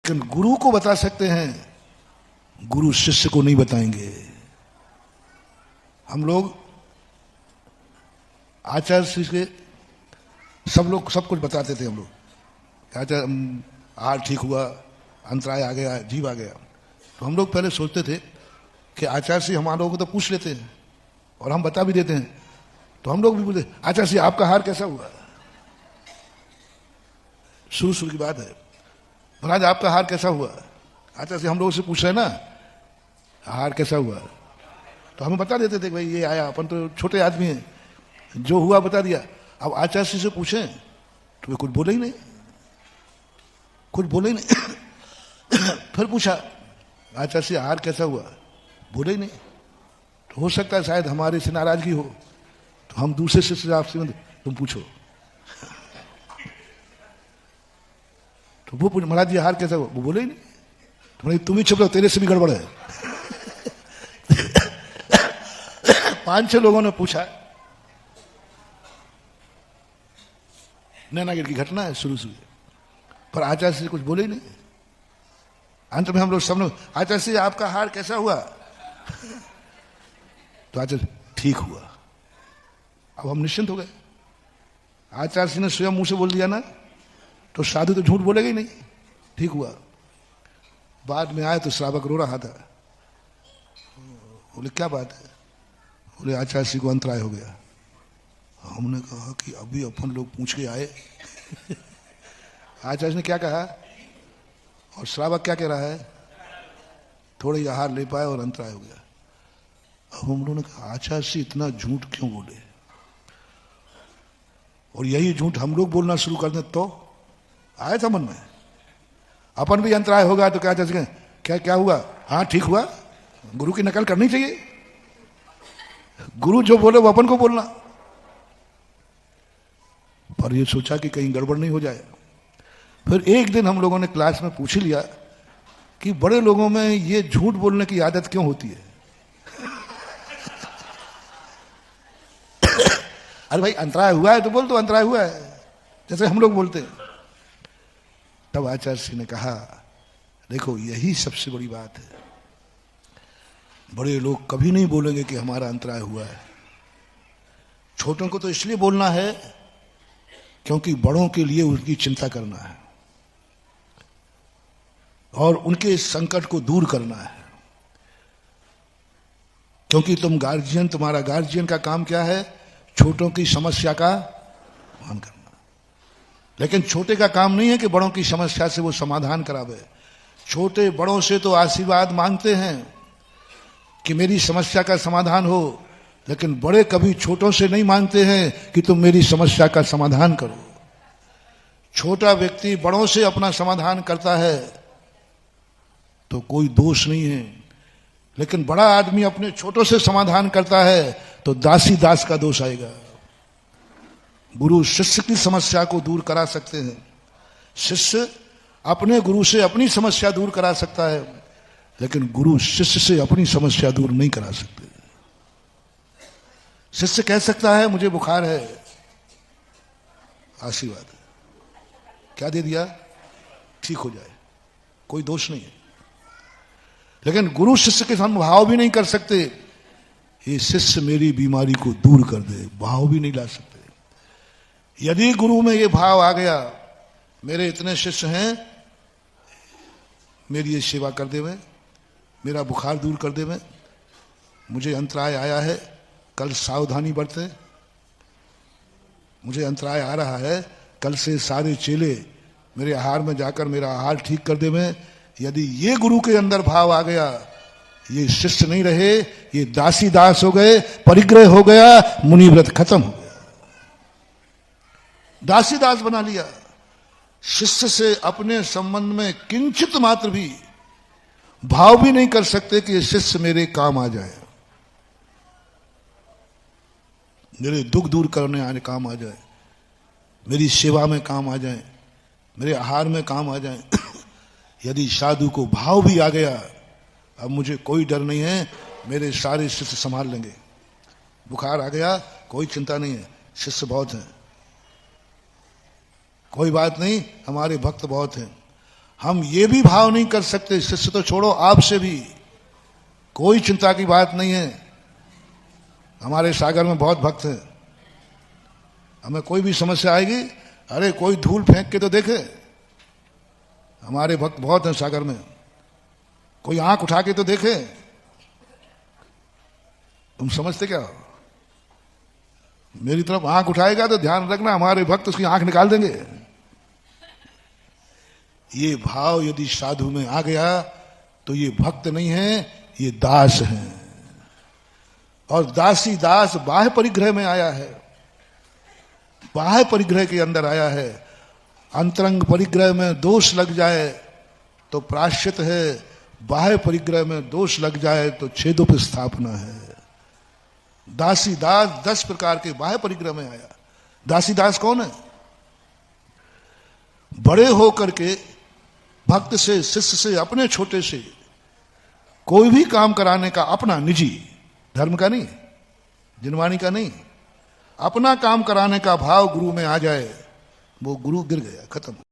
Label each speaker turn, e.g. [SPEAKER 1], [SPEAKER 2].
[SPEAKER 1] लेकिन गुरु को बता सकते हैं, गुरु शिष्य को नहीं बताएंगे। हम लोग आचार्य श्री के सब लोग सब कुछ बताते थे। हम लोग आचार्य आहार ठीक हुआ, अंतराय आ गया, जीव आ गया, तो हम लोग पहले सोचते थे कि आचार्य से हम लोगों को तो पूछ लेते हैं और हम बता भी देते हैं। तो हम लोग भी बोलते आचार्य से आपका हार कैसा हुआ। शुरू की बात है, महाराज आपका हार कैसा हुआ। आचार्य से हम लोगों से पूछ रहे हैं ना हार कैसा हुआ, तो हम बता देते थे भाई ये आया, अपन तो छोटे आदमी हैं, जो हुआ बता दिया। अब आचार्य से पूछें तो वे कुछ बोले ही नहीं, कुछ बोले ही नहीं। फिर पूछा आचार्य से हार कैसा हुआ, बोले ही नहीं। तो हो सकता है शायद हमारे से नाराजगी हो, तो हम दूसरे शिष्य आपसे तुम पूछो। तो वो पूछ महाराज जी हार कैसा हुआ, वो बोले ही नहीं। तो तुम ही चुप रहो, तेरे से भी गड़बड़ है। 5-6 लोगों ने पूछा। नैनागिर की घटना है शुरू से, पर आचार्य से कुछ बोले ही नहीं। अंत में हम लोग सब लोग आचार्य से आपका हार कैसा हुआ। तो आचार्य ठीक हुआ। अब हम निश्चिंत हो गए। आचार्य जी ने स्वयं मुंह से बोल दिया ना, तो साधु तो झूठ बोलेगा ही नहीं, ठीक हुआ। बाद में आए तो श्रावक रो रहा था। बोले क्या बात है, बोले आचार्य जी को अंतराय हो गया। हमने कहा कि अभी अपन लोग पूछ के आए। आचार्य ने क्या कहा और श्रावक क्या कह रहा है, थोड़े ही आहार ले पाए और अंतराय हो गया। अब हम लोगों ने कहा आचार्य से इतना झूठ क्यों बोले, और यही झूठ हम लोग बोलना शुरू कर दें तो आया था मन में अपन भी अंतराय होगा तो क्या आचार्य क्या क्या हुआ, हाँ ठीक हुआ। गुरु की नकल करनी चाहिए, गुरु जो बोले वो अपन को बोलना। पर ये सोचा कि कहीं गड़बड़ नहीं हो जाए। फिर एक दिन हम लोगों ने क्लास में पूछ लिया कि बड़े लोगों में ये झूठ बोलने की आदत क्यों होती है। अरे भाई अंतराय हुआ है तो बोल दो अंतराय हुआ है, जैसे हम लोग बोलते हैं। तब आचार्य जी ने कहा देखो यही सबसे बड़ी बात है, बड़े लोग कभी नहीं बोलेंगे कि हमारा अंतराय हुआ है। छोटों को तो इसलिए बोलना है क्योंकि बड़ों के लिए उनकी चिंता करना है और उनके संकट को दूर करना है। क्योंकि तुम गार्जियन, तुम्हारा गार्जियन का काम क्या है, छोटों की समस्या का समाधान करना। लेकिन छोटे का काम नहीं है कि बड़ों की समस्या से वो समाधान करावे। छोटे बड़ों से तो आशीर्वाद मांगते हैं कि मेरी समस्या का समाधान हो, लेकिन बड़े कभी छोटों से नहीं मांगते हैं कि तुम मेरी समस्या का समाधान करो। छोटा व्यक्ति बड़ों से अपना समाधान करता है तो कोई दोष नहीं है, लेकिन बड़ा आदमी अपने छोटों से समाधान करता है तो दासी दास का दोष आएगा। गुरु शिष्य की समस्या को दूर करा सकते हैं, शिष्य अपने गुरु से अपनी समस्या दूर करा सकता है, लेकिन गुरु शिष्य से अपनी समस्या दूर नहीं करा सकते। शिष्य कह सकता है मुझे बुखार है, आशीर्वाद क्या दे दिया, ठीक हो जाए, कोई दोष नहीं है। लेकिन गुरु शिष्य के साथ भाव भी नहीं कर सकते, ये शिष्य मेरी बीमारी को दूर कर दे, भाव भी नहीं ला सकते। यदि गुरु में ये भाव आ गया मेरे इतने शिष्य हैं, मेरी ये सेवा कर दे, में मेरा बुखार दूर कर दे, में मुझे अंतराय आया है, कल सावधानी बरते, मुझे अंतराय आ रहा है, कल से सारे चेले मेरे आहार में जाकर मेरा आहार ठीक कर दे। में यदि ये गुरु के अंदर भाव आ गया, ये शिष्य नहीं रहे, ये दासी दास हो गए, परिग्रह हो गया, मुनि व्रत खत्म हो गया, दासी दास बना लिया। शिष्य से अपने संबंध में किंचित मात्र भी भाव भी नहीं कर सकते कि ये शिष्य मेरे काम आ जाए, मेरे दुख दूर करने आने काम आ जाए, मेरी सेवा में काम आ जाए, मेरे आहार में काम आ जाए। यदि साधु को भाव भी आ गया, अब मुझे कोई डर नहीं है, मेरे सारे शिष्य संभाल लेंगे। बुखार आ गया, कोई चिंता नहीं है, शिष्य बहुत हैं, कोई बात नहीं, हमारे भक्त बहुत हैं। हम ये भी भाव नहीं कर सकते, शिष्य तो छोड़ो, आपसे भी कोई चिंता की बात नहीं है। हमारे सागर में बहुत भक्त हैं, हमें कोई भी समस्या आएगी, अरे कोई धूल फेंक के तो देखे। हमारे भक्त बहुत हैं सागर में, कोई आंख उठा के तो देखे। तुम समझते क्या हो? मेरी तरफ आंख उठाएगा तो ध्यान रखना हमारे भक्त उसकी आंख निकाल देंगे। ये भाव यदि साधु में आ गया तो ये भक्त नहीं है, ये दास है। और दासी दास बाह्य परिग्रह में आया है, बाह्य परिग्रह के अंदर आया है। अंतरंग परिग्रह में दोष लग जाए तो प्रायश्चित है, बाह्य परिग्रह में दोष लग जाए तो छेदोपस्थापना है। दासी दास 10 प्रकार के बाह्य परिग्रह में आया। दासी दास कौन है? बड़े होकर के भक्त से, शिष्य से, अपने छोटे से कोई भी काम कराने का, अपना निजी, धर्म का नहीं, जिनवाणी का नहीं, अपना काम कराने का भाव गुरु में आ जाए, वो गुरु गिर गया, खत्म।